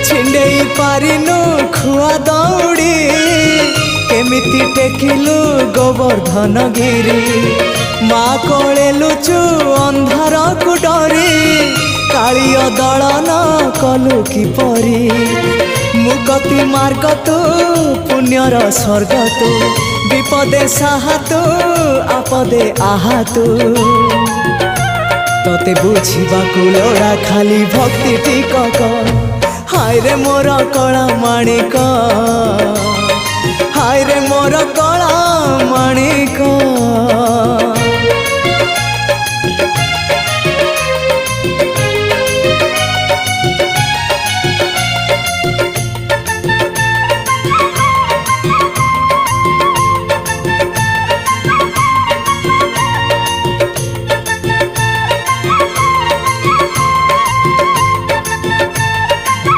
छिंडेई पारिनु खुआ दौड़ी केमिति टेकिलु गोवर्धन गिरी माँ कोले लुचु अंधार को डरी कालिय दलन कलु किपरी मुगति मार्ग तू पुण्यर स्वर्ग तू विपदे साहा तू आपदे आहा तू तते बुझिबा लोड़ा खाली भक्ति टिकक हाय रे मोर कला माणिक हाय रे मोर कला माणिक।